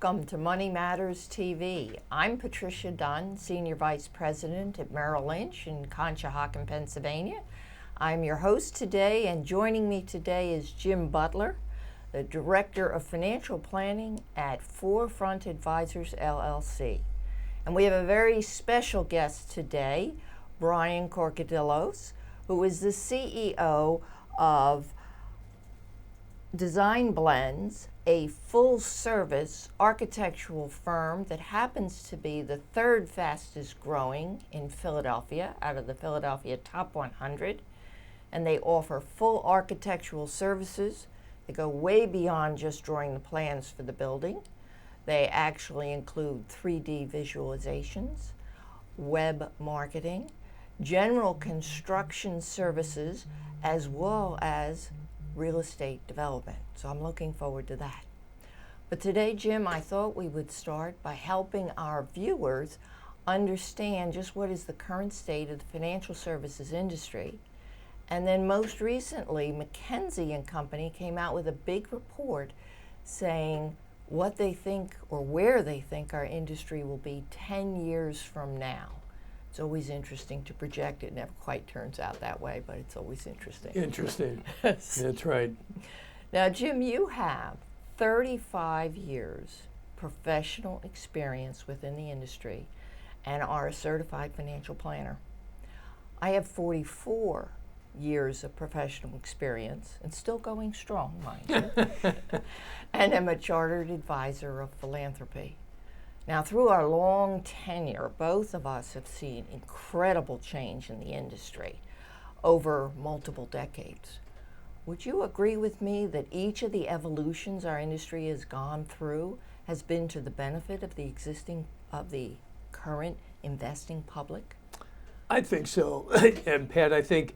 Welcome to Money Matters TV. I'm Patricia Dunn, Senior Vice President at Merrill Lynch in Conshohocken, Pennsylvania. I'm your host today, and joining me today is Jim Butler, the Director of Financial Planning at FourFront Advisors, LLC. And we have a very special guest today, Brian Corcodilos, who is the CEO of Designblendz, a full-service architectural firm that happens to be the third fastest growing in Philadelphia, out of the Philadelphia Top 100. And they offer full architectural services. They go way beyond just drawing the plans for the building. They actually include 3D visualizations, web marketing, general construction services, as well as real estate development. So I'm looking forward to that. But today, Jim, I thought we would start by helping our viewers understand just what is the current state of the financial services industry. And then most recently, McKinsey & Company came out with a big report saying what they think or where they think our industry will be 10 years from now. It's always interesting to project. It never quite turns out that way, but it's always interesting. Interesting. That's right. Now, Jim, you have 35 years professional experience within the industry and are a certified financial planner. I have 44 years of professional experience and still going strong, mind you, and am a chartered advisor of philanthropy. Now, through our long tenure, both of us have seen incredible change in the industry over multiple decades. Would you agree with me that each of the evolutions our industry has gone through has been to the benefit of the current investing public? I think so. And Pat, I think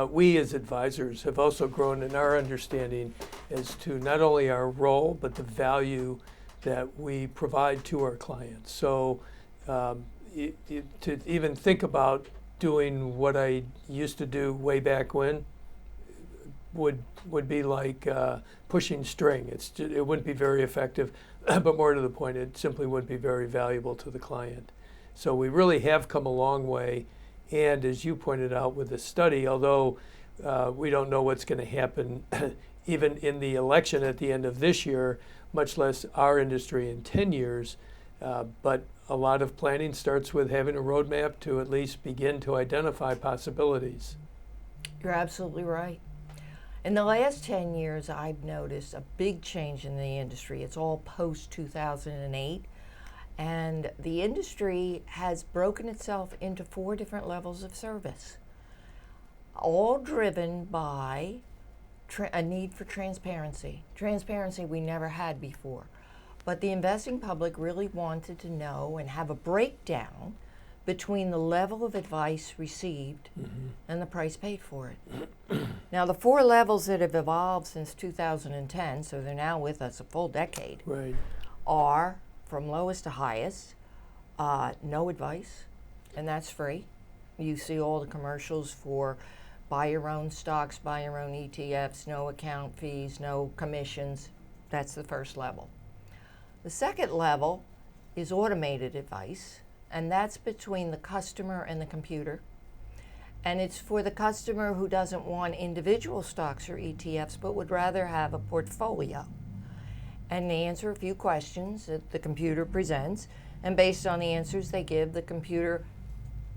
we as advisors have also grown in our understanding as to not only our role, but the value that we provide to our clients. So to even think about doing what I used to do way back when would be like pushing string. It wouldn't be very effective, but more to the point, it simply wouldn't be very valuable to the client. So we really have come a long way. And as you pointed out with the study, although we don't know what's going to happen even in the election at the end of this year, much less our industry in 10 years, but a lot of planning starts with having a roadmap to at least begin to identify possibilities. You're absolutely right. In the last 10 years, I've noticed a big change in the industry. It's all post-2008. And the industry has broken itself into 4 different levels of service, all driven by a need for transparency. Transparency we never had before. But the investing public really wanted to know and have a breakdown between the level of advice received and the price paid for it. Now, the 4 levels that have evolved since 2010, so they're now with us a full decade, Right. are from lowest to highest, no advice, and that's free. You see all the commercials for buy your own stocks, buy your own ETFs, no account fees, no commissions. That's the first level. The second level is automated advice, and that's between the customer and the computer. And it's for the customer who doesn't want individual stocks or ETFs, but would rather have a portfolio. And they answer a few questions that the computer presents, and based on the answers they give, the computer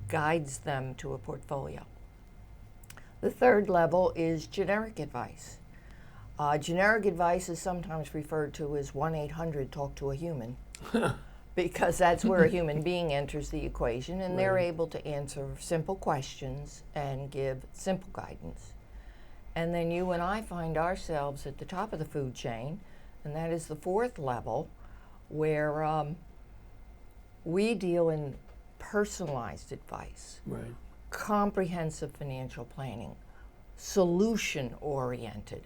guides them to a portfolio. The third level is generic advice. Generic advice is sometimes referred to as 1-800-TALK-TO-A-HUMAN because that's where a human being enters the equation, and they're able to answer simple questions and give simple guidance. And then you and I find ourselves at the top of the food chain, and that is the 4th level, where we deal in personalized advice, comprehensive financial planning, solution-oriented,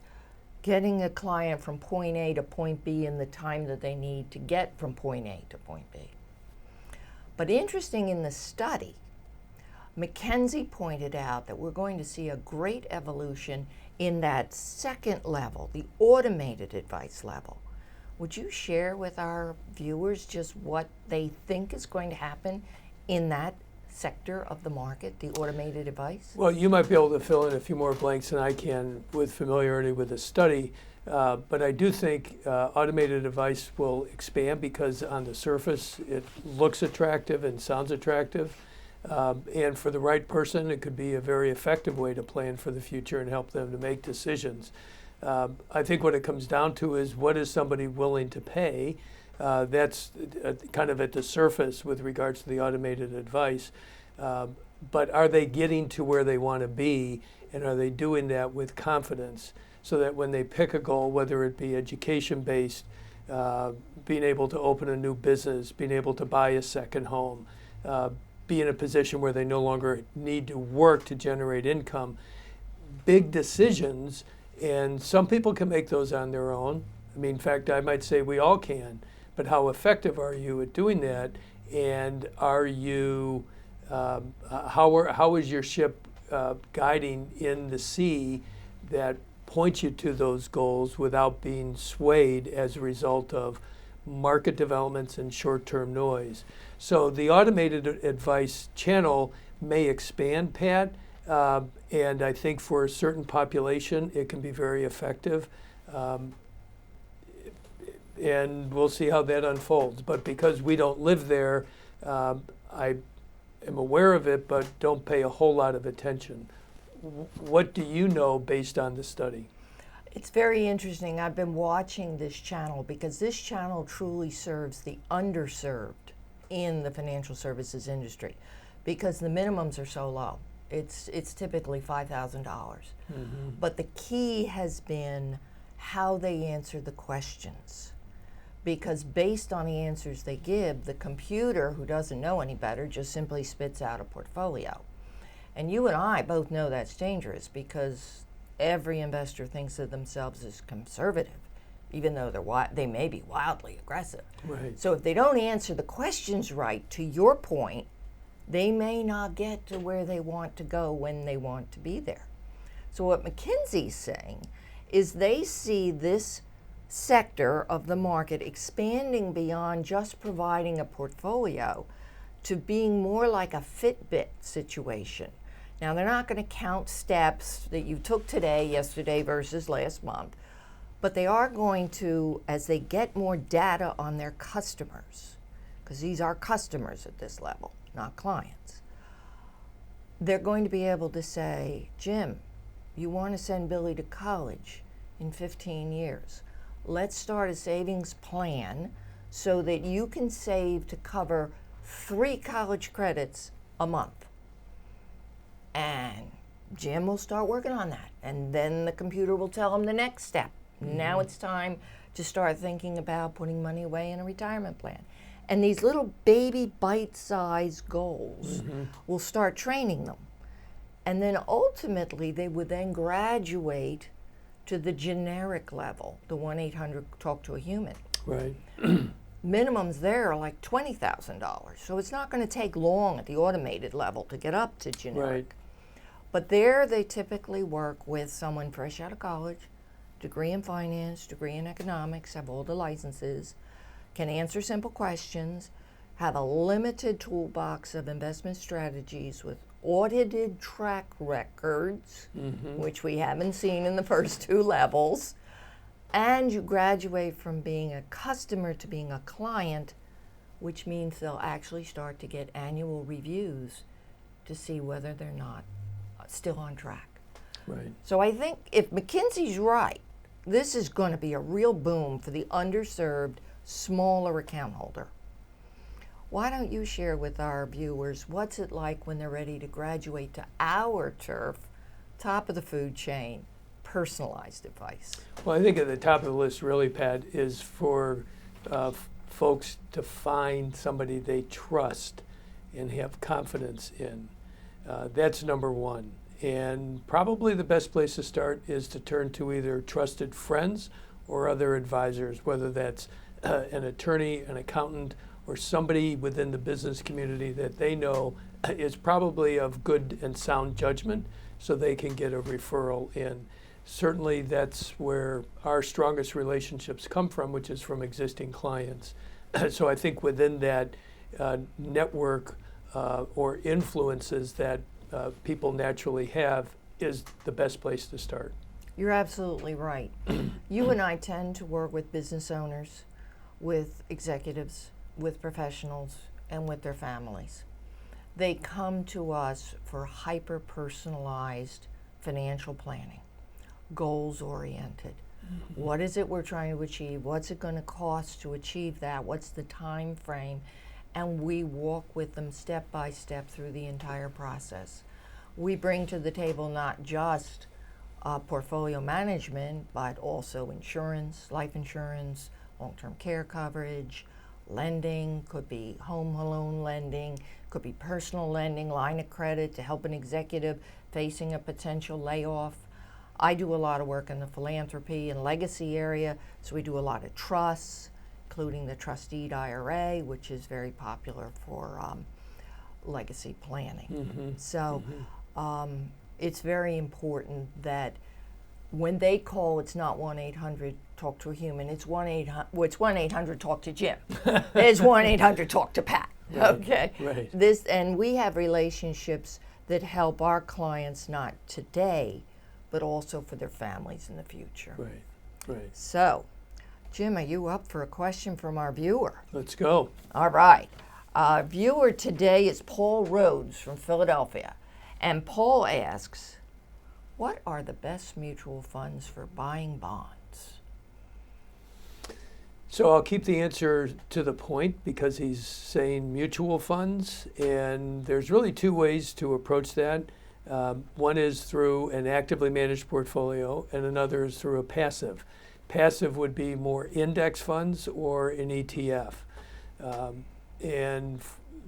getting a client from point A to point B in the time that they need to get from point A to point B. But interesting, in the study, McKinsey pointed out that we're going to see a great evolution in that second level, the automated advice level, Would you share with our viewers just what they think is going to happen in that sector of the market, the automated advice? Well, you might be able to fill in a few more blanks than I can with familiarity with the study, but I do think automated advice will expand because on the surface it looks attractive and sounds attractive. And for the right person, it could be a very effective way to plan for the future and help them to make decisions. I think what it comes down to is what is somebody willing to pay? That's kind of at the surface with regards to the automated advice. But are they getting to where they want to be, and are they doing that with confidence so that when they pick a goal, whether it be education-based, being able to open a new business, being able to buy a second home, be in a position where they no longer need to work to generate income, big decisions, and some people can make those on their own. I mean, in fact, I might say we all can, but how effective are you at doing that? And are you, how is your ship guiding in the sea that points you to those goals without being swayed as a result of market developments and short-term noise? So the automated advice channel may expand, Pat, and I think for a certain population it can be very effective. And we'll see how that unfolds. But because we don't live there, I am aware of it, but don't pay a whole lot of attention. What do you know based on the study? It's very interesting. I've been watching this channel because this channel truly serves the underserved in the financial services industry because the minimums are so low. It's typically $5,000. Mm-hmm. But the key has been how they answer the questions. Because based on the answers they give, the computer, who doesn't know any better, just simply spits out a portfolio. And you and I both know that's dangerous because every investor thinks of themselves as conservative, even though they may be wildly aggressive. Right. So if they don't answer the questions right, to your point, they may not get to where they want to go when they want to be there. So what McKinsey's saying is they see this sector of the market expanding beyond just providing a portfolio to being more like a Fitbit situation. Now, they're not going to count steps that you took today, yesterday versus last month, but they are going to, as they get more data on their customers, because these are customers at this level, not clients, they're going to be able to say, Jim, you want to send Billy to college in 15 years. Let's start a savings plan so that you can save to cover 3 college credits a month. And Jim will start working on that. And then the computer will tell him the next step. Mm-hmm. Now it's time to start thinking about putting money away in a retirement plan. And these little baby bite-sized goals will start training them. And then ultimately they would then graduate to the generic level, the 1-800-TALK-TO-A-HUMAN. Right. Minimums there are like $20,000. So it's not going to take long at the automated level to get up to generic. Right. But there they typically work with someone fresh out of college, degree in finance, degree in economics, have all the licenses, can answer simple questions, have a limited toolbox of investment strategies with audited track records, which we haven't seen in the first 2 levels, and you graduate from being a customer to being a client, which means they'll actually start to get annual reviews to see whether they're not still on track. Right. So I think if McKinsey's right, this is going to be a real boom for the underserved, smaller account holder. Why don't you share with our viewers what's it like when they're ready to graduate to our turf, top of the food chain, personalized advice? Well, I think at the top of the list, really, Pat, is for folks to find somebody they trust and have confidence in. That's number one. And probably the best place to start is to turn to either trusted friends or other advisors, whether that's an attorney, an accountant, or somebody within the business community that they know is probably of good and sound judgment so they can get a referral in. certainly that's where our strongest relationships come from, which is from existing clients. So I think within that network or influences that people naturally have is the best place to start. You're absolutely right. You and I tend to work with business owners, with executives, with professionals, and with their families. They come to us for hyper-personalized financial planning, goals-oriented. Mm-hmm. What is it we're trying to achieve? What's it going to cost to achieve that? What's the time frame? And we walk with them step by step through the entire process. We bring to the table not just portfolio management, but also insurance, life insurance, long-term care coverage, lending, could be home loan lending, could be personal lending, line of credit to help an executive facing a potential layoff. I do a lot of work in the philanthropy and legacy area, so we do a lot of trusts, including the trustee IRA, which is very popular for legacy planning. Mm-hmm. So it's very important that when they call, it's not 1-800-TALK to a human. It's 1-800-TALK to Jim. It's 1-800-TALK to Pat. Right. Okay. Right. And we have relationships that help our clients not today, but also for their families in the future. Right. Right. So, Jim, are you up for a question from our viewer? Let's go. All right. Our viewer today is Paul Rhodes from Philadelphia. And Paul asks, what are the best mutual funds for buying bonds? So I'll keep the answer to the point because he's saying mutual funds, and there's really two ways to approach that. One is through an actively managed portfolio, and another is through a passive. Passive would be more index funds or an ETF. And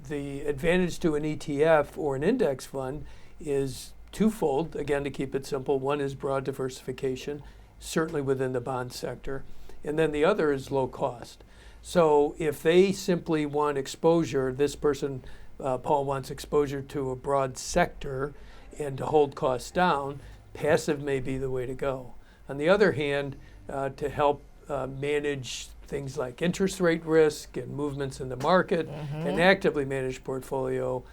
the advantage to an ETF or an index fund is twofold, again, to keep it simple. One is broad diversification, certainly within the bond sector. And then the other is low cost. So if they simply want exposure, this person, Paul, wants exposure to a broad sector and to hold costs down, passive may be the way to go. On the other hand, to help manage things like interest rate risk and movements in the market, an actively managed portfolio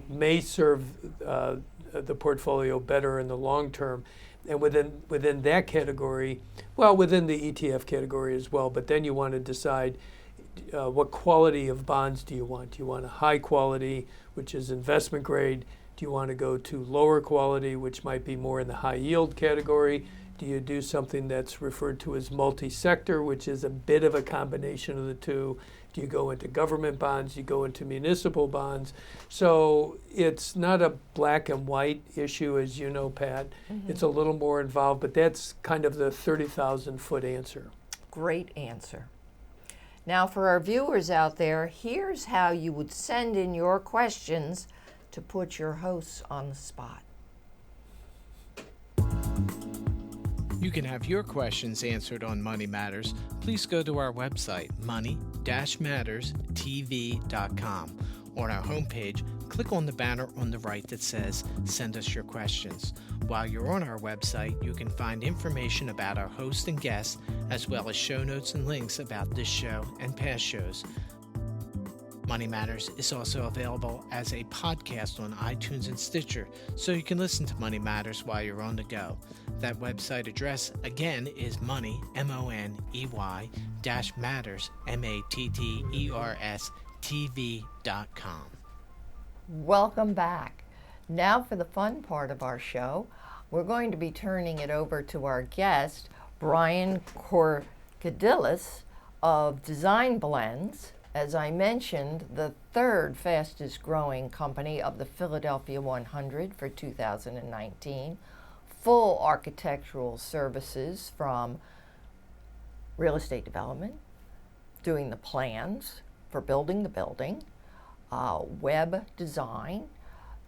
may serve the portfolio better in the long term. And within that category, well, within the ETF category as well, but then you want to decide what quality of bonds do you want? Do you want a high quality, which is investment grade? Do you want to go to lower quality, which might be more in the high yield category? Do you do something that's referred to as multi-sector, which is a bit of a combination of the two? Do you go into government bonds? Do you go into municipal bonds? So it's not a black and white issue, as you know, Pat. It's a little more involved, but that's kind of the 30,000-foot answer. Great answer. Now, for our viewers out there, here's how you would send in your questions to put your hosts on the spot. You can have your questions answered on Money Matters. Please go to our website, money-matterstv.com. On our homepage, click on the banner on the right that says, Send us your questions. While you're on our website, you can find information about our hosts and guests, as well as show notes and links about this show and past shows. Money Matters is also available as a podcast on iTunes and Stitcher, so you can listen to Money Matters while you're on the go. That website address, again, is money, M-O-N-E-Y, -matters, M-A-T-T-E-R-S, TV.com. Welcome back. Now for the fun part of our show, we're going to be turning it over to our guest, Brian Corcodilos of Designblendz. As I mentioned, the third fastest growing company of the Philadelphia 100 for 2019. Full architectural services from real estate development, doing the plans for building the building, web design,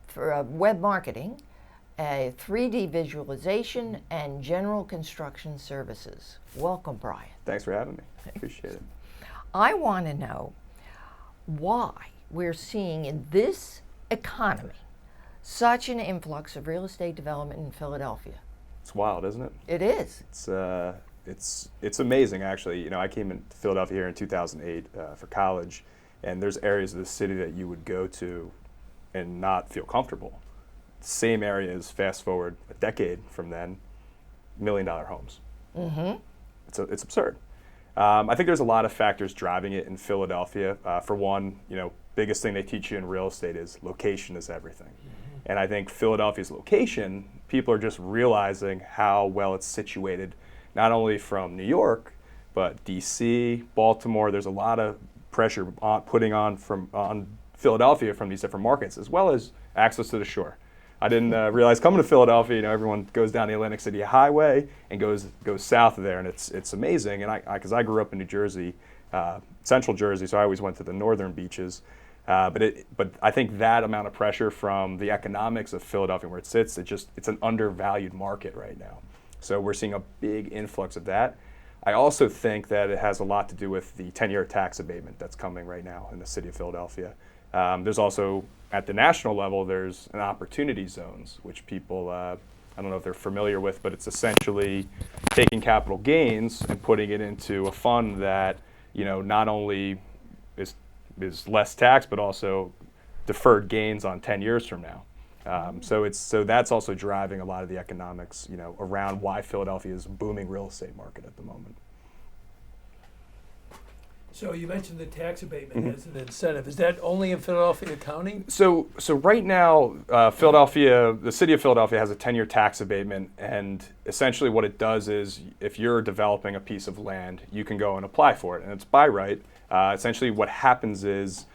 for web marketing, 3D visualization, and general construction services. Welcome, Brian. Thanks for having me. Appreciate it. I want to know why we're seeing in this economy such an influx of real estate development in Philadelphia. It's wild, isn't it? It is. It's amazing, actually. You know, I came into Philadelphia here in 2008 for college, and there's areas of the city that you would go to and not feel comfortable. Same areas, fast forward a decade from then, $1 million homes. Mm-hmm. It's absurd. I think there's a lot of factors driving it in Philadelphia. For one, you know, biggest thing they teach you in real estate is location is everything. Mm-hmm. And I think Philadelphia's location, people are just realizing how well it's situated, not only from New York, but DC, Baltimore. There's a lot of pressure putting on Philadelphia from these different markets, as well as access to the shore. I didn't realize coming to Philadelphia, you know, everyone goes down the Atlantic City Highway and goes south of there, and it's amazing. And because I grew up in New Jersey, Central Jersey, so I always went to the northern beaches. But I think that amount of pressure from the economics of Philadelphia, where it sits, it's an undervalued market right now. So we're seeing a big influx of that. I also think that it has a lot to do with the 10-year tax abatement that's coming right now in the city of Philadelphia. There's also, at the national level, there's an opportunity zones, which people, I don't know if they're familiar with, but it's essentially taking capital gains and putting it into a fund that, you know, not only is less tax, but also deferred gains on 10 years from now. So that's also driving a lot of the economics, you know, around why Philadelphia is a booming real estate market at the moment. So you mentioned the tax abatement as an incentive. Is that only in Philadelphia County? So right now, the city of Philadelphia has a 10-year tax abatement, and essentially what it does is, if you're developing a piece of land, you can go and apply for it, and it's by right. Essentially what happens is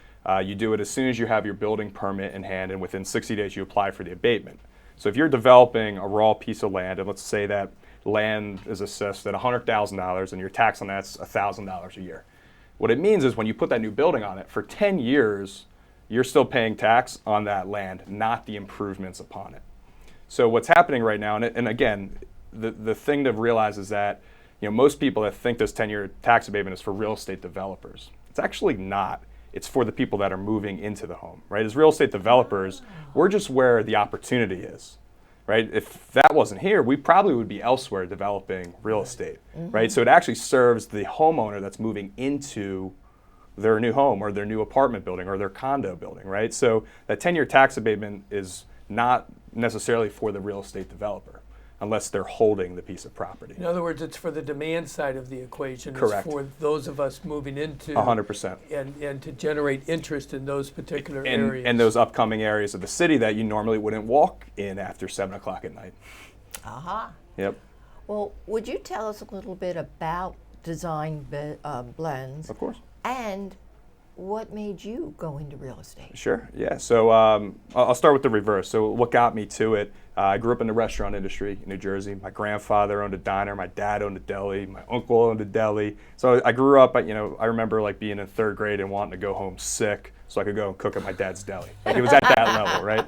you do it as soon as you have your building permit in hand, and within 60 days you apply for the abatement. So if you're developing a raw piece of land, and let's say that land is assessed at $100,000 and your tax on that's $1,000 a year. What it means is when you put that new building on it, for 10 years, you're still paying tax on that land, not the improvements upon it. So what's happening right now, and again, the thing to realize is that, you know, most people that think this 10-year tax abatement is for real estate developers. It's actually not. It's for the people that are moving into the home, right? As real estate developers, we're just where the opportunity is, right? If that wasn't here, we probably would be elsewhere developing real estate, right? So it actually serves the homeowner that's moving into their new home or their new apartment building or their condo building, right? So that 10-year tax abatement is not necessarily for the real estate developer unless they're holding the piece of property. In other words, it's for the demand side of the equation. Correct. It's for those of us moving into 100%. and to generate interest in those particular areas. And those upcoming areas of the city that you normally wouldn't walk in after 7 o'clock at night. Aha. Yep. Well, would you tell us a little bit about Designblendz? Of course. And what made you go into real estate? Sure, yeah. So I'll start with the reverse. So what got me to it, I grew up in the restaurant industry in New Jersey. My grandfather owned a diner, my dad owned a deli, my uncle owned a deli. So I grew up, you know, I remember like being in 3rd grade and wanting to go home sick so I could go and cook at my dad's deli. Like it was at that level, right?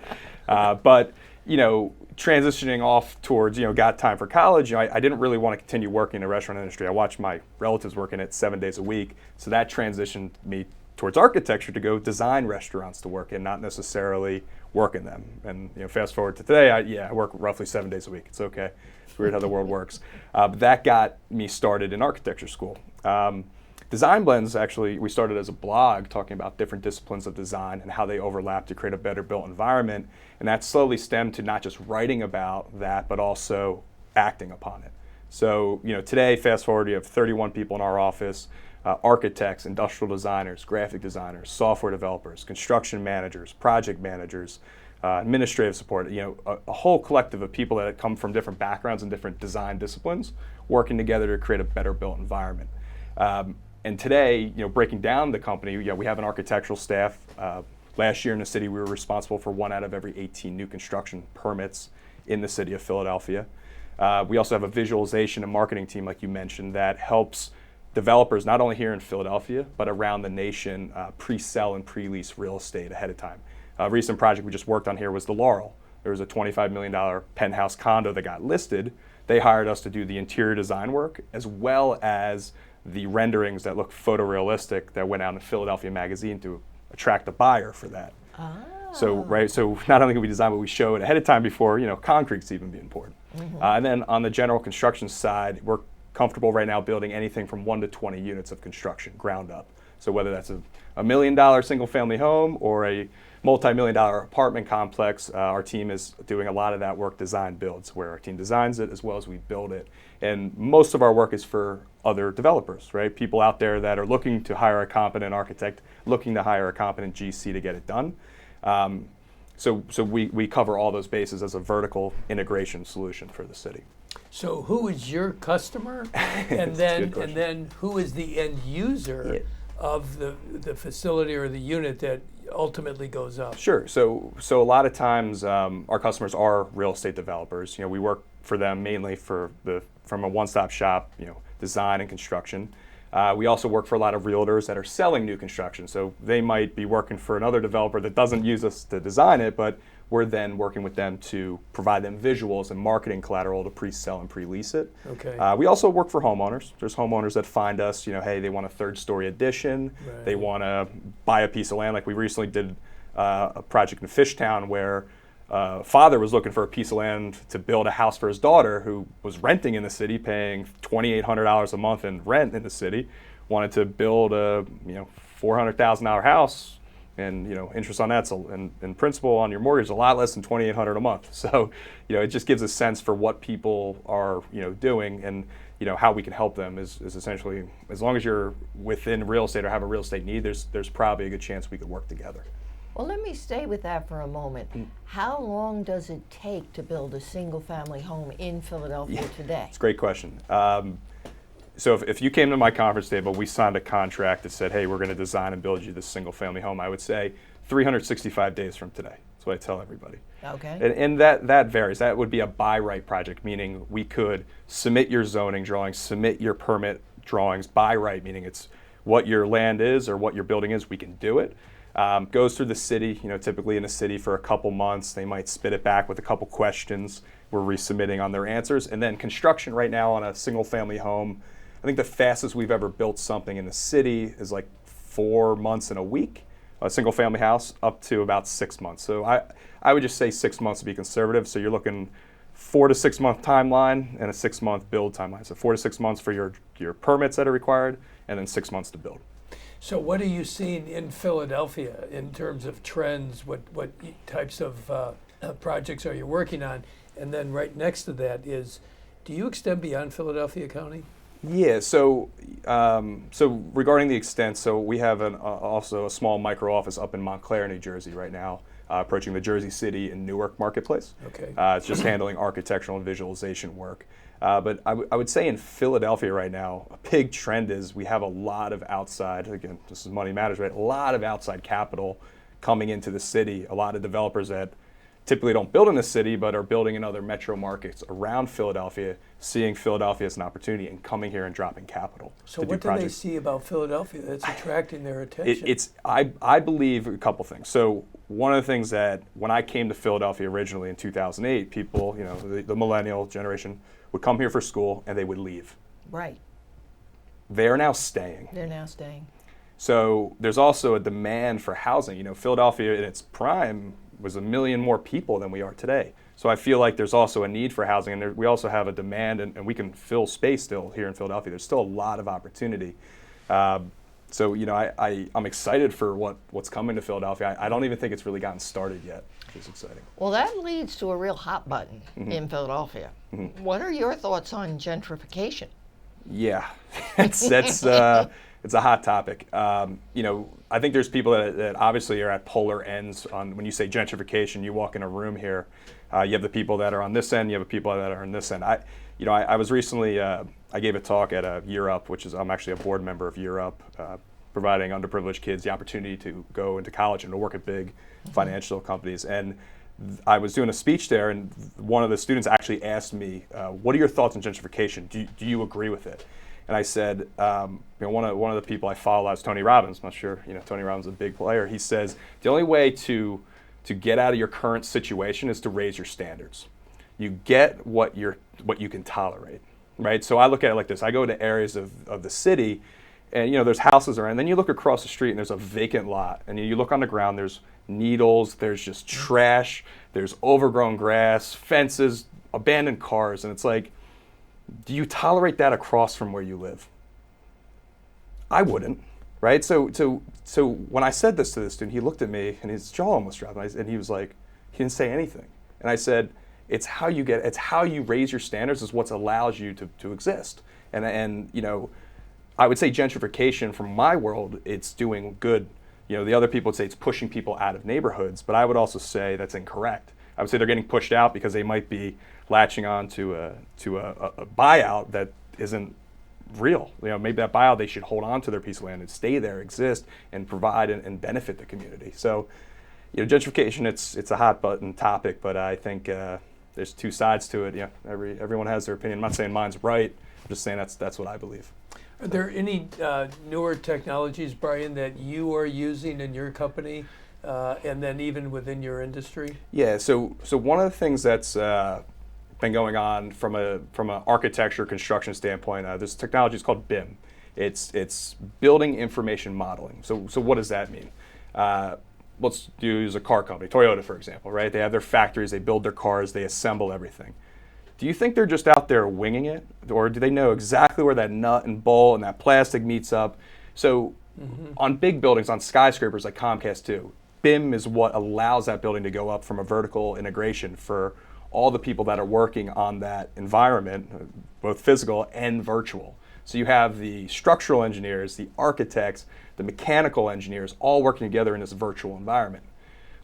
But, you know, transitioning off towards, you know, got time for college, you know, I didn't really want to continue working in the restaurant industry. I watched my relatives working it 7 days a week. So that transitioned me towards architecture to go design restaurants to work in, not necessarily work in them. And you know, fast forward to today, I work roughly 7 days a week. It's okay. It's weird how the world works. But that got me started in architecture school. Designblendz, actually, we started as a blog talking about different disciplines of design and how they overlap to create a better built environment. And that slowly stemmed to not just writing about that, but also acting upon it. So, you know, today, fast forward, you have 31 people in our office. Architects, industrial designers, graphic designers, software developers, construction managers, project managers, administrative support, you know, a whole collective of people that come from different backgrounds and different design disciplines working together to create a better built environment. And today, you know, breaking down the company, you know, we have an architectural staff. Last year in the city, we were responsible for 1 out of every 18 new construction permits in the city of Philadelphia. We also have a visualization and marketing team, like you mentioned, that helps developers, not only here in Philadelphia, but around the nation, pre-sell and pre-lease real estate ahead of time. A recent project we just worked on here was the Laurel. There was a $25 million penthouse condo that got listed. They hired us to do the interior design work, as well as the renderings that look photorealistic that went out in Philadelphia Magazine to attract a buyer for that. So not only can we design, but we show it ahead of time before concrete's even being poured. And then on the general construction side, we're comfortable right now building anything from 1 to 20 units of construction, ground up. So whether that's a $1 million single-family home or a multi-million-dollar apartment complex, our team is doing a lot of that work, Designblendz, where our team designs it as well as we build it. And most of our work is for other developers, right? People out there that are looking to hire a competent architect, looking to hire a competent GC to get it done. So we cover all those bases as a vertical integration solution for the city. So who is your customer, and then who is the end user of the facility or the unit that ultimately goes up? Sure. So a lot of times our customers are real estate developers. We work for them mainly from a one-stop shop, design and construction. We also work for a lot of realtors that are selling new construction. So they might be working for another developer that doesn't use us to design it, but we're then working with them to provide them visuals and marketing collateral to pre-sell and pre-lease it. Okay. We also work for homeowners. There's homeowners that find us, hey, they want a third-story addition. Right. They want to buy a piece of land. Like we recently did a project in Fishtown where father was looking for a piece of land to build a house for his daughter who was renting in the city, paying $2,800 a month in rent in the city, wanted to build a $400,000 house, and interest on that and principal on your mortgage is a lot less than $2,800 a month. So it just gives a sense for what people are doing, and how we can help them is essentially, as long as you're within real estate or have a real estate need, there's probably a good chance we could work together. Well, let me stay with that for a moment. How long does it take to build a single-family home in Philadelphia today? It's a great question. So if you came to my conference table, we signed a contract that said, hey, we're going to design and build you this single-family home, I would say 365 days from today. That's what I tell everybody. Okay. And that varies. That would be a by right project, meaning we could submit your zoning drawings, submit your permit drawings by right, meaning it's what your land is or what your building is, we can do it. Goes through the city, typically in the city for a couple months. They might spit it back with a couple questions. We're resubmitting on their answers. And then construction right now on a single-family home, I think the fastest we've ever built something in the city is like 4 months and a week, a single-family house, up to about 6 months. So I would just say 6 months to be conservative. So you're looking 4 to 6 month timeline and a 6 month build timeline. So 4 to 6 months for your permits that are required, and then 6 months to build. So what are you seeing in Philadelphia in terms of trends? What types of projects are you working on? And then right next to that is, do you extend beyond Philadelphia County? Yeah, so regarding the extent, so we have also a small micro office up in Montclair, New Jersey right now, approaching the Jersey City and Newark marketplace. Okay. It's just handling architectural and visualization work. But I would say in Philadelphia right now, a big trend is we have a lot of outside, again, this is money matters, right? A lot of outside capital coming into the city, a lot of developers that typically don't build in the city, but are building in other metro markets around Philadelphia, seeing Philadelphia as an opportunity and coming here and dropping capital. So what do they see about Philadelphia that's attracting their attention? I believe a couple things. So one of the things that when I came to Philadelphia originally in 2008, people, the millennial generation would come here for school and they would leave. Right. They are now staying. They're now staying. So there's also a demand for housing. Philadelphia in its prime was 1 million more people than we are today. So I feel like there's also a need for housing, and we also have a demand, and we can fill space still here in Philadelphia. There's still a lot of opportunity. So I'm excited for what's coming to Philadelphia. I don't even think it's really gotten started yet, which is exciting. Well, that leads to a real hot button in Philadelphia. What are your thoughts on gentrification? Yeah, it's a hot topic. I think there's people that obviously are at polar ends on when you say gentrification. You walk in a room here, you have the people that are on this end, you have the people that are on this end. I was recently, I gave a talk at Year Up, which is, I'm actually a board member of Year Up, providing underprivileged kids the opportunity to go into college and to work at big financial companies. And I was doing a speech there, and one of the students actually asked me, what are your thoughts on gentrification? Do you agree with it? And I said, one of the people I follow is Tony Robbins. I'm not sure, Tony Robbins is a big player. He says, the only way to get out of your current situation is to raise your standards. You get what you can tolerate, right? So I look at it like this. I go to areas of the city, and there's houses around. And then you look across the street, and there's a vacant lot. And you look on the ground, there's needles, there's just trash, there's overgrown grass, fences, abandoned cars, and it's like, do you tolerate that across from where you live? I wouldn't, right? So when I said this to this student, he looked at me and his jaw almost dropped, and he was like, he didn't say anything. And I said, it's how you raise your standards is what allows you to exist. And you know, I would say gentrification from my world, it's doing good. You know, the other people would say it's pushing people out of neighborhoods, but I would also say that's incorrect. I would say they're getting pushed out because they might be latching on to a buyout that isn't real. You know, maybe that buyout, they should hold on to their piece of land and stay there, exist, and provide and benefit the community. So, you know, gentrification, it's a hot button topic, but I think there's two sides to it. Yeah, everyone has their opinion. I'm not saying mine's right. I'm just saying that's what I believe. Are there any newer technologies, Brian, that you are using in your company, and then even within your industry? Yeah. So one of the things that's been going on from an architecture construction standpoint, this technology is called BIM. It's building information modeling. So what does that mean? Let's use a car company, Toyota, for example, right? They have their factories, they build their cars, they assemble everything. Do you think they're just out there winging it? Or do they know exactly where that nut and bolt and that plastic meets up? So on big buildings, on skyscrapers like Comcast 2, BIM is what allows that building to go up from a vertical integration for all the people that are working on that environment, both physical and virtual. So you have the structural engineers, the architects, the mechanical engineers all working together in this virtual environment.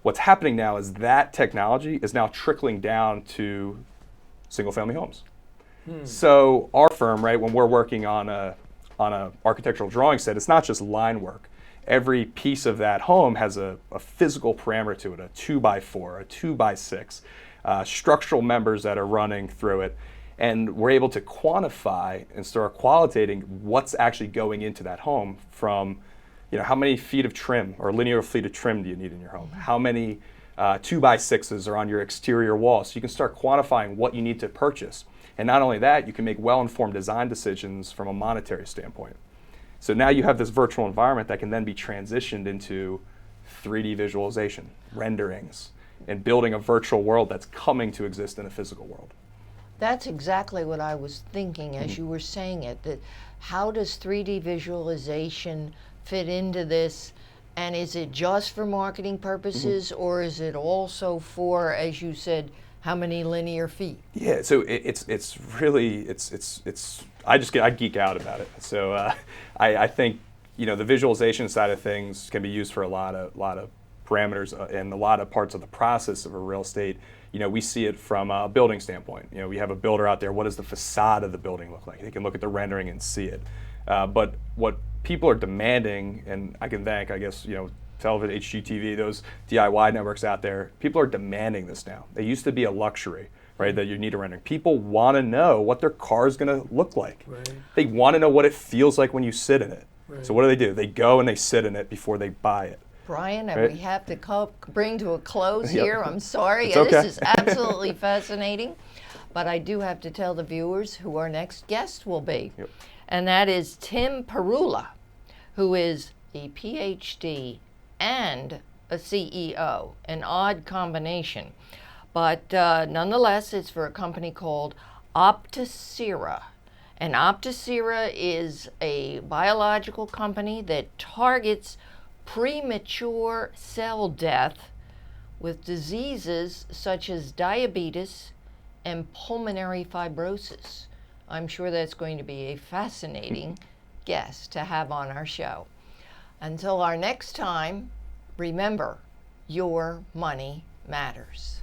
What's happening now is that technology is now trickling down to single-family homes. So our firm, right, when we're working on a architectural drawing set, it's not just line work. Every piece of that home has a physical parameter to it, a 2x4, a 2x6, structural members that are running through it. And we're able to quantify and start qualitating what's actually going into that home from, you know, how many feet of trim or linear feet of trim do you need in your home? How many 2x6s are on your exterior wall? So you can start quantifying what you need to purchase. And not only that, you can make well-informed design decisions from a monetary standpoint. So now you have this virtual environment that can then be transitioned into 3D visualization, renderings, and building a virtual world that's coming to exist in a physical world. That's exactly what I was thinking as you were saying it, that how does 3D visualization fit into this? And is it just for marketing purposes, or is it also for, as you said, how many linear feet? Yeah, so it's really I geek out about it. So I think, you know, the visualization side of things can be used for a lot of parameters and a lot of parts of the process of a real estate. You know, we see it from a building standpoint. You know, we have a builder out there. What does the facade of the building look like? They can look at the rendering and see it. But what people are demanding, and I can thank, I guess, you know, television, HGTV, those DIY networks out there, people are demanding this now. They used to be a luxury, right, that you need a rendering. People want to know what their car is going to look like. Right. They want to know what it feels like when you sit in it. Right. So what do? They go and they sit in it before they buy it. Brian, Right. we have to bring to a close Yep. here. I'm sorry. It's okay. This is absolutely fascinating. But I do have to tell the viewers who our next guest will be. Yep. And that is Tim Perula, who is a PhD and a CEO, an odd combination. But nonetheless, it's for a company called Opticera. And Opticera is a biological company that targets premature cell death with diseases such as diabetes and pulmonary fibrosis. I'm sure that's going to be a fascinating guest to have on our show. Until our next time, remember, your money matters.